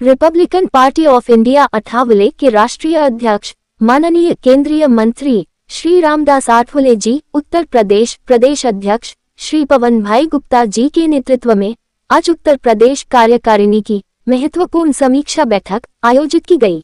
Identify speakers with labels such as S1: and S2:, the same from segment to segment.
S1: Republican party of India Athawale के राष्ट्रीय अध्यक्ष माननीय केंद्रीय मंत्री श्री रामदास आठवले जी, उत्तर प्रदेश प्रदेश अध्यक्ष श्री पवन भाई गुप्ता जी के नेतृत्व में आज उत्तर प्रदेश कार्यकारिणी की महत्वपूर्ण समीक्षा बैठक आयोजित की गई।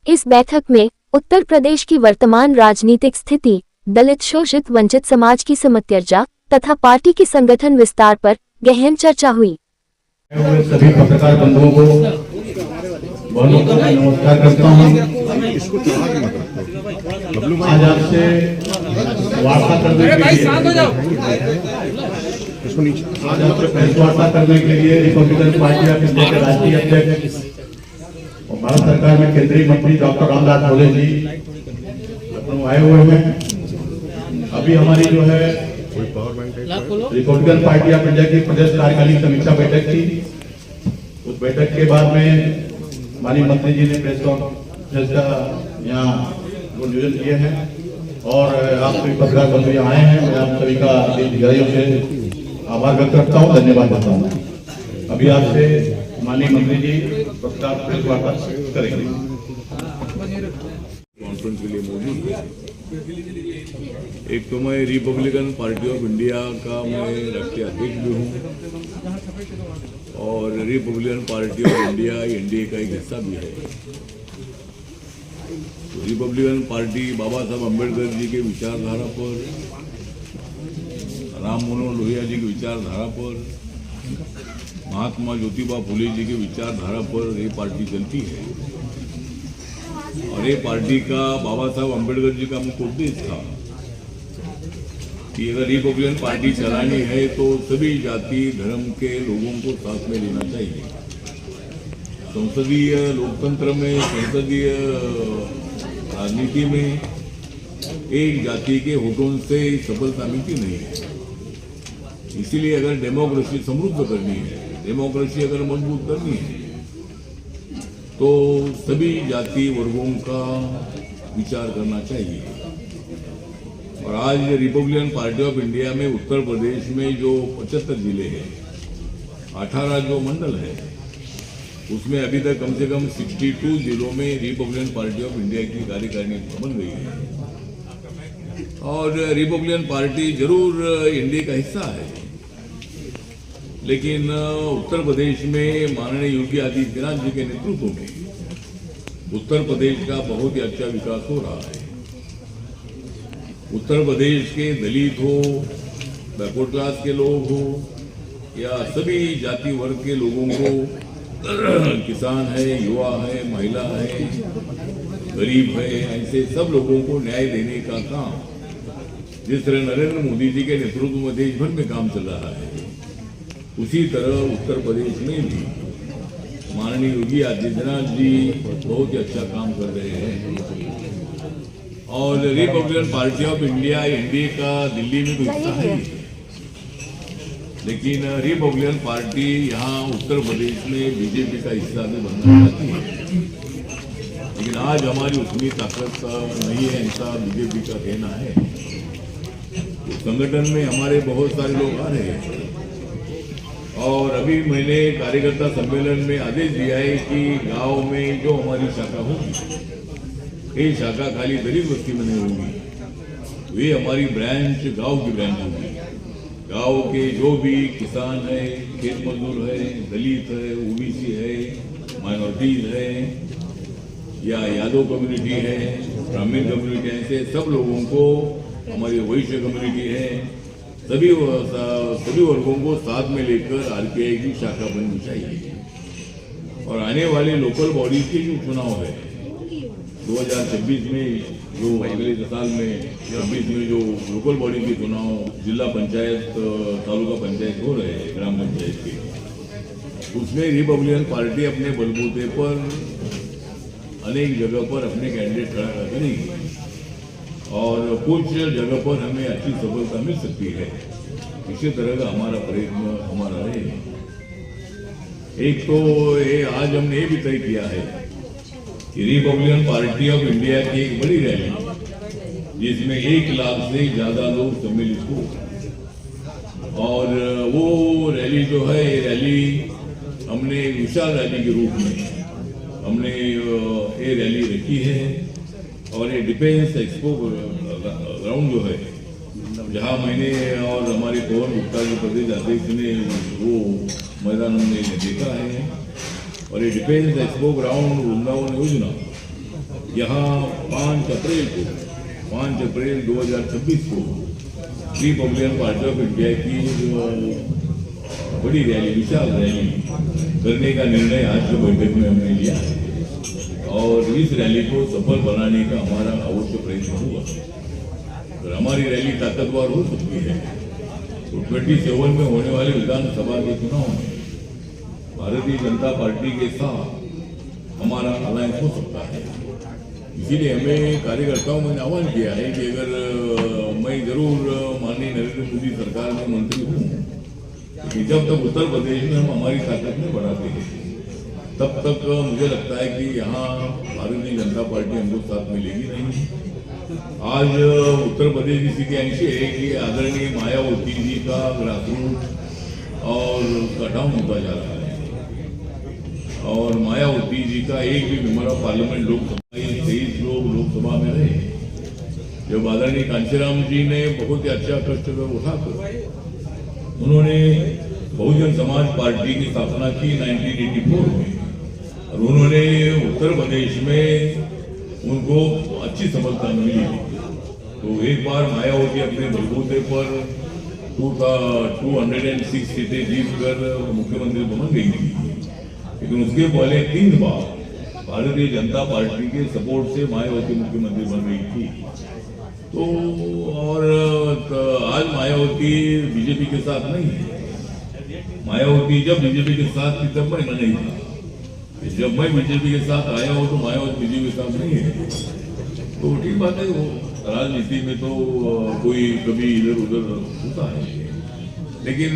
S1: इस बैठक में उत्तर प्रदेश की वर्तमान राजनीतिक स्थिति, दलित शोषित वंचित समाज की समस्या तथा पार्टी के संगठन विस्तार पर गहन चर्चा हुई।
S2: सभी पत्रकार बंधुओं को बहुत नमस्कार करता हूँ। आज आपसे वार्ता करने के लिए रिपब्लिकन पार्टी ऑफ इंडिया के राष्ट्रीय अध्यक्ष और भारत सरकार में केंद्रीय मंत्री डॉक्टर रामदास आठवले जी आए हुए हैं। अभी हमारी जो है रिपब्लिकन पार्टी ऑफ इंडिया की प्रदेश कार्यकारिणी समीक्षा बैठक थी। उस बैठक के बाद में माननीय मंत्री जी ने प्रेस कॉन्फ्रेंस का यहाँ नियोजन किए हैं और आप सभी पत्रकार बंधु यहाँ आए हैं। मैं आप सभी का अधिकारियों से आभार व्यक्त करता हूँ, धन्यवाद देता हूँ। अभी आपसे माननीय मंत्री जी पत्रकार प्रेस वार्ता करेंगे।
S3: कॉन्फ्रेंस के लिए मौजूद है। एक तो मैं रिपब्लिकन पार्टी ऑफ इंडिया का मैं राष्ट्रीय अध्यक्ष भी हूँ और Republican party of India NDA का एक हिस्सा भी है। तो रिपब्लिकन पार्टी बाबा साहब अम्बेडकर जी के विचारधारा पर, राम मनोहर लोहिया जी की विचारधारा पर, महात्मा ज्योतिबा फुले जी की विचारधारा पर ये पार्टी चलती है। और ये पार्टी का बाबा साहब अम्बेडकर जी का मुख्य उद्देश्य था कि अगर रिपब्लिकन पार्टी चलानी है तो सभी जाति धर्म के लोगों को साथ में लेना चाहिए। संसदीय लोकतंत्र में, संसदीय राजनीति में एक जाति के वोटों से सफलता मिलती नहीं है। इसीलिए अगर डेमोक्रेसी समृद्ध करनी है, डेमोक्रेसी अगर मजबूत करनी है तो सभी जाति वर्गों का विचार करना चाहिए। और आज रिपब्लिकन पार्टी ऑफ इंडिया में उत्तर प्रदेश में जो 75 जिले हैं, 18 जो मंडल है, उसमें अभी तक कम से कम 62 जिलों में रिपब्लिकन पार्टी ऑफ इंडिया की कार्यकारिणी बन गई है। और रिपब्लिकन पार्टी जरूर इंडिया का हिस्सा है, लेकिन उत्तर प्रदेश में माननीय योगी आदित्यनाथ जी के नेतृत्व में उत्तर प्रदेश का बहुत ही अच्छा विकास हो रहा है। उत्तर प्रदेश के दलित हो, बैकवर्ड क्लास के लोग हो या सभी जाति वर्ग के लोगों को, किसान है, युवा है, महिला है, गरीब है, ऐसे सब लोगों को न्याय देने का काम जिस तरह नरेंद्र मोदी जी के नेतृत्व में देश भर में काम चल रहा है, उसी तरह उत्तर प्रदेश में भी माननीय योगी आदित्यनाथ जी बहुत ही अच्छा काम कर रहे हैं। और Republican party of India NDA का दिल्ली में तो हिस्सा है, लेकिन रिपब्लिकन पार्टी यहाँ उत्तर प्रदेश में बीजेपी का हिस्सा भी बनना चाहती है। लेकिन आज हमारी उतनी ताकत नहीं है, ऐसा बीजेपी का कहना है। तो संगठन में हमारे बहुत सारे लोग आ रहे हैं और अभी मैंने कार्यकर्ता सम्मेलन में आदेश दिया है कि गांव में जो हमारी शाखा होगी, ये शाखा खाली दलित बस्ती में नहीं होगी, वे हमारी ब्रांच गांव की ब्रांच होगी। गांव के जो भी किसान है, खेत मजदूर है, दलित है, ओबीसी है, माइनॉरिटीज है या यादव कम्युनिटी है, ब्राह्मण कम्युनिटी है, ऐसे सब लोगों को, हमारी वैश्य कम्युनिटी है, सभी वर्गों को साथ में लेकर आरपीआई की शाखा बननी चाहिए। और आने वाले लोकल बॉडीज के जो चुनाव है 2026 में, जो अगले साल में 26 में जो लोकल बॉडी के चुनाव जिला पंचायत, तालुका पंचायत हो रहे हैं, ग्राम पंचायत के, उसमें रिपब्लिकन पार्टी अपने बलबूते पर अनेक जगह पर अपने कैंडिडेट खड़ा करेगी और कुछ जगह पर हमें अच्छी सफलता मिल सकती है। इसी तरह का हमारा प्रयत्न हमारा है। एक तो ये आज हमने ये भी तय किया है कि रिपब्लिकन पार्टी ऑफ इंडिया की एक बड़ी रैली जिसमें 1 लाख से ज्यादा लोग सम्मिलित हो, और वो रैली जो है, ये रैली हमने विशाल रैली के रूप में हमने ये रैली रखी है और ये डिफेंस एक्सपो ग्राउंड जो है, जहाँ मैंने और हमारे पवन गुप्ता के प्रदेश अध्यक्ष ने वो मैदान हमने देखा है। और ये डिफेंस एक्सपो ग्राउंड वृंदावन योजना यहाँ 5 अप्रैल 2026 को रिपब्लिकन पार्टी ऑफ इंडिया की जो बड़ी रैली, विशाल रैली करने का निर्णय आज की बैठक में हमने लिया है। और इस रैली को सफल बनाने का हमारा अवश्य प्रयत्न होगा। अगर हमारी रैली ताकतवर हो सकती है तो 27 में होने वाले विधानसभा के चुनाव में भारतीय जनता पार्टी के साथ हमारा अलायंस हो सकता है। इसीलिए हमें कार्यकर्ताओं ने आह्वान किया है कि अगर मैं जरूर माननीय नरेंद्र मोदी सरकार में मंत्री हूँ, कि जब तक उत्तर प्रदेश में हम हमारी ताकत नहीं बढ़ाते हैं तब तक मुझे लगता है कि यहाँ भारतीय जनता पार्टी हमको साथ में लेगी नहीं। आज उत्तर प्रदेश की स्थिति ऐसी है कि आदरणीय मायावती जी का ग्रासरूट और उसका डाउन होता जा रहा है। और मायावती जी का एक भी मेंबर ऑफ पार्लियामेंट लोकसभा, 23 लोग लोकसभा में रहे। जब आदरणीय कांशीराम जी ने बहुत ही अच्छा कर्तव्य उठाकर उन्होंने बहुजन समाज पार्टी की स्थापना की 1984 में, और उन्होंने उत्तर प्रदेश में उनको अच्छी सफलता मिली। तो एक बार मायावती अपने बलबूते पर 206 सीटें जीतकर मुख्यमंत्री बन गई थी, लेकिन उसके पहले 3 बार भारतीय जनता पार्टी के सपोर्ट से मायावती मुख्यमंत्री बन गई थी। तो और आज मायावती बीजेपी के साथ नहीं है। मायावती जब बीजेपी के साथ थी तब मैं नहीं था। जब मैं बीजेपी के साथ आया हूं तो मायावती बीजेपी के साथ नहीं है। तो ठीक बात है, वो राजनीति में तो कोई कभी इधर उधर होता है, लेकिन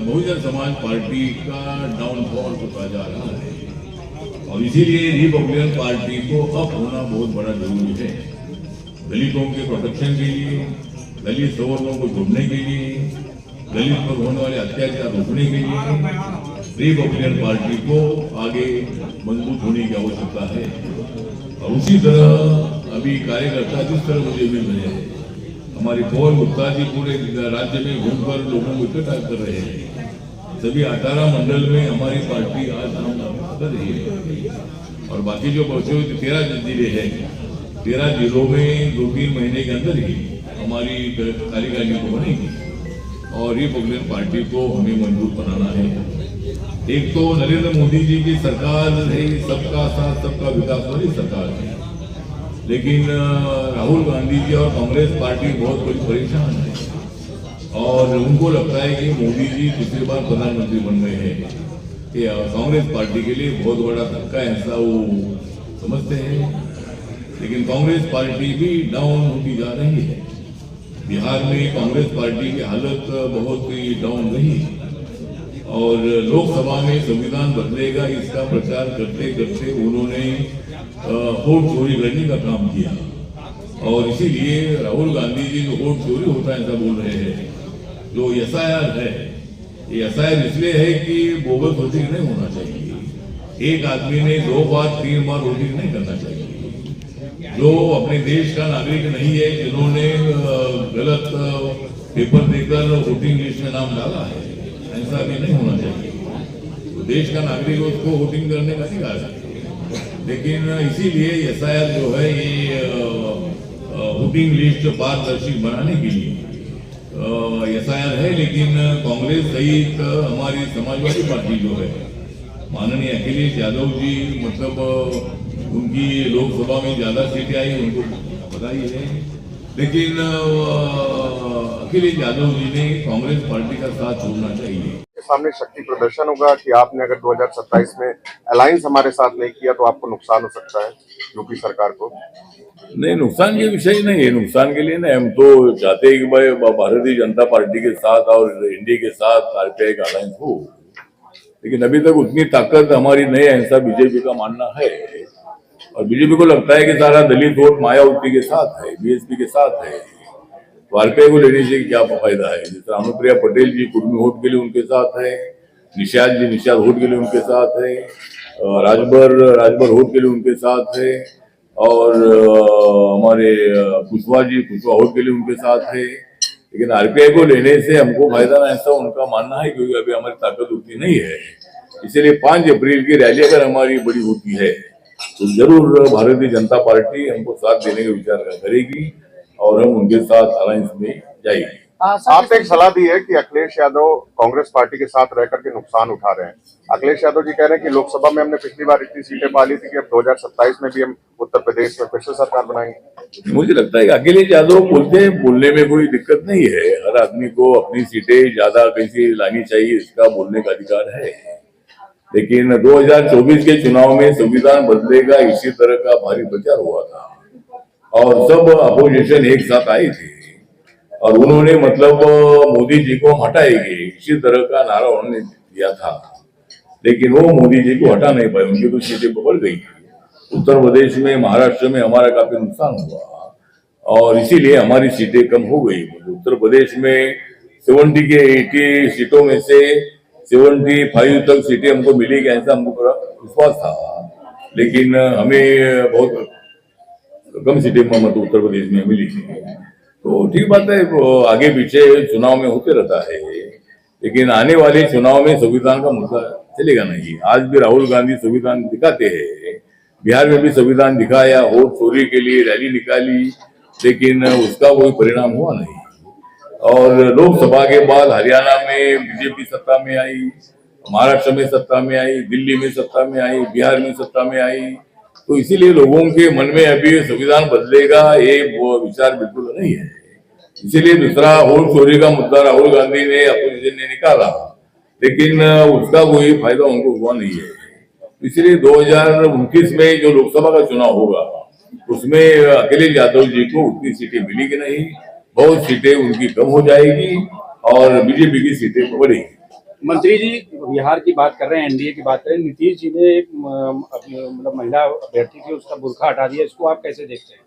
S3: बहुजन समाज पार्टी का डाउनफॉल होता जा रहा है। और इसीलिए रिपब्लिकन पार्टी को अब होना बहुत बड़ा जरूरी है। दलितों के प्रोटेक्शन के लिए, दलित सवर्णों को जोड़ने के लिए, दलित पर होने वाले अत्याचार रोकने के लिए रिपब्लिकन पार्टी को आगे मजबूत होने की आवश्यकता है। और उसी तरह अभी कार्यकर्ता जिस तरह मुझे मिल रहे हैं, हमारे पवन गुप्ता जी पूरे राज्य में घूमकर लोगों को इकट्ठा कर रहे हैं। सभी 18 मंडल में हमारी पार्टी आज नाम कर रही है। और बाकी जो बचे हुए 13 जिले हैं, 13 जिलों में 2-3 महीने के अंदर ही हमारी कार्यकारिणी को बनेगी और रिपब्लिकन पार्टी को हमें मजबूत बनाना है। एक तो नरेंद्र मोदी जी की सरकार है, सबका साथ सबका विकास वाली सरकार है, लेकिन राहुल गांधी जी और कांग्रेस पार्टी बहुत बड़ी परेशान है और उनको लगता है कि मोदी जी दूसरी बार प्रधानमंत्री बन गए हैं। ये कांग्रेस पार्टी के लिए बहुत बड़ा धक्का है, ऐसा वो समझते हैं। लेकिन कांग्रेस पार्टी भी डाउन होती जा रही है। बिहार में कांग्रेस पार्टी की हालत बहुत ही डाउन रही और लोकसभा में संविधान बदलेगा इसका प्रचार करते करते उन्होंने वोट चोरी करने का काम किया। और इसीलिए राहुल गांधी जी जो वोट चोरी होता है ऐसा बोल रहे हैं। जो SIR है, ये SIR इसलिए है कि बोगस वोटिंग नहीं होना चाहिए। एक आदमी ने 2 बार 3 बार वोटिंग नहीं करना चाहिए। जो अपने देश का नागरिक नहीं है, जिन्होंने गलत पेपर देकर वोटिंग लिस्ट में नाम डाला है, ऐसा भी नहीं होना चाहिए। तो देश का नागरिक उसको वोटिंग करने का अधिकार है। लेकिन इसीलिए SIR जो है ये वोटिंग लिस्ट पारदर्शी बनाने के लिए SIR है। लेकिन कांग्रेस सहित हमारी समाजवादी पार्टी जो है, माननीय अखिलेश यादव जी, मतलब उनकी लोकसभा में ज्यादा सीटें आई उनको बधाई है, लेकिन अखिलेश यादव जी ने कांग्रेस पार्टी का साथ छोड़ना चाहिए।
S4: सामने शक्ति प्रदर्शन होगा कि आपने अगर 2027 में अलायंस हमारे साथ नहीं किया तो आपको नुकसान हो सकता है यूपी सरकार को।
S3: नहीं, नुकसान के विषय नहीं है। नुकसान के लिए नहीं, हम तो चाहते हैं कि भाई भारतीय जनता पार्टी के साथ और इंडिया के साथ RPI का अलायंस हो, लेकिन अभी तक उतनी ताकत हमारी नहीं है, ऐसा बीजेपी का मानना है। और बीजेपी को लगता है कि सारा दलित वोट मायावती के साथ है, BSP के साथ है, तो RPI को लेने से क्या फायदा है। जैसे अनुप्रिया पटेल जी कुर्मी वोट के लिए उनके साथ है, निषाद होट के लिए उनके साथ है, राजभर होट के लिए उनके साथ है, और हमारे कुशवाहा होट के लिए उनके साथ है। लेकिन आरपीआई को लेने से हमको फायदा ना, ऐसा उनका मानना है, क्योंकि अभी हमारी ताकत उतनी नहीं है। इसलिए 5 अप्रैल की रैली अगर हमारी बड़ी होती है तो जरूर भारतीय जनता पार्टी हमको साथ देने का विचार करेगी और हम उनके साथ अलायंस में जाएगी।
S4: आपने एक सलाह दी है कि अखिलेश यादव कांग्रेस पार्टी के साथ रहकर के नुकसान उठा रहे हैं। अखिलेश यादव जी कह रहे हैं कि लोकसभा में हमने पिछली बार इतनी सीटें पा ली थी कि अब 2027 में भी हम उत्तर प्रदेश में फिर से सरकार बनाएंगे।
S3: मुझे लगता है कि अखिलेश यादव बोलने में कोई दिक्कत नहीं है। हर आदमी को अपनी सीटें ज्यादा कैसे लानी चाहिए इसका बोलने का अधिकार है। लेकिन 2024 के चुनाव में संविधान बदलेगा इसी तरह का भारी प्रचार हुआ था और सब अपोजिशन एक साथ आई थी और उन्होंने मतलब मोदी जी को हटाएंगे इसी तरह का नारा उन्होंने दिया था। लेकिन वो मोदी जी को हटा नहीं पाए, उनकी तो सीटें बढ़ गई। उत्तर प्रदेश में, महाराष्ट्र में हमारा काफी नुकसान हुआ और इसीलिए हमारी सीटें कम हो गई। उत्तर प्रदेश में 70 के 80 सीटों में से 75 तक सीटें हमको मिलेगी ऐसा हमको पूरा विश्वास था। लेकिन हमें बहुत कम सीटें मतलब उत्तर प्रदेश में मिली थी। तो ठीक बात है, आगे पीछे चुनाव में होते रहता है, लेकिन आने वाले चुनाव में संविधान का मुद्दा चलेगा नहीं। आज भी राहुल गांधी संविधान दिखाते हैं, बिहार में भी संविधान दिखाया, वोट चोरी के लिए रैली निकाली, लेकिन उसका कोई परिणाम हुआ नहीं। और लोकसभा के बाद हरियाणा में बीजेपी सत्ता में आई, महाराष्ट्र में सत्ता में आई, दिल्ली में सत्ता में आई, बिहार में सत्ता में आई। तो इसीलिए लोगों के मन में अभी संविधान बदलेगा ये विचार बिल्कुल नहीं है। इसीलिए दूसरा वोट चोरी का मुद्दा राहुल गांधी ने, अपोजिशन ने निकाला, लेकिन उसका कोई फायदा उनको हुआ नहीं है। इसलिए 2029 में जो लोकसभा का चुनाव होगा उसमें अखिलेश यादव जी को उतनी सीटें मिलेगी नहीं, बहुत सीटें उनकी कम हो जाएगी और बीजेपी की सीटें बढ़ेगी।
S5: मंत्री जी बिहार की बात कर रहे हैं, एनडीए की बात कर रहे हैं, नीतीश जी ने मतलब महिला अभ्यर्थी थी उसका बुर्खा हटा दिया, इसको आप कैसे देखते हैं?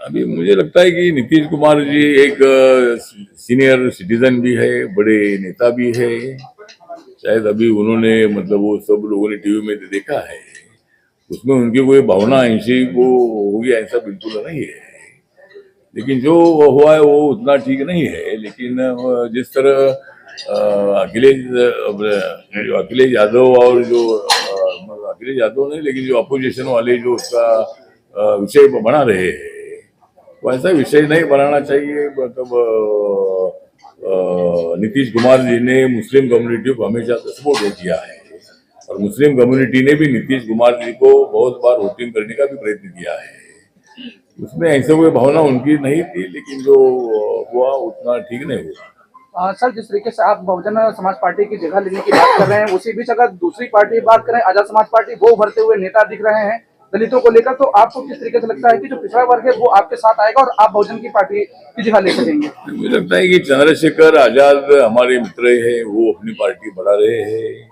S3: अभी मुझे लगता है कि नीतीश कुमार जी एक सीनियर सिटीजन भी है, बड़े नेता भी है। शायद अभी उन्होंने मतलब वो सब लोगों ने टीवी में देखा है, उसमें उनकी कोई भावना ऐसी को होगी ऐसा बिल्कुल नहीं है। लेकिन जो हुआ है वो उतना ठीक नहीं है। लेकिन जिस तरह अखिलेश यादव और जो अखिलेश यादव नहीं, लेकिन जो अपोजिशन वाले जो उसका विषय बना रहे हैं वैसा विषय नहीं बनाना चाहिए। मतलब नीतीश कुमार जी ने मुस्लिम कम्युनिटी को हमेशा सपोर्ट किया है और मुस्लिम कम्युनिटी ने भी नीतीश कुमार जी को बहुत बार वोटिंग करने का भी प्रयत्न किया है। उसमें ऐसे कोई भावना उनकी नहीं थी, लेकिन जो हुआ उतना ठीक नहीं हुआ।
S5: सर, जिस तरीके से आप बहुजन समाज पार्टी की जगह लेने की बात कर रहे हैं, उसी बीच अगर दूसरी पार्टी की बात करें, आजाद समाज पार्टी, वो उभरते हुए नेता दिख रहे हैं दलितों को लेकर, तो आपको किस तरीके से लगता है कि जो पिछड़ा वर्ग है वो आपके साथ आएगा और आप बहुजन की पार्टी की जगह ले सकेंगे?
S3: मुझे लगता है कि चंद्रशेखर आजाद हमारे मित्र हैं, वो अपनी पार्टी बढ़ा रहे हैं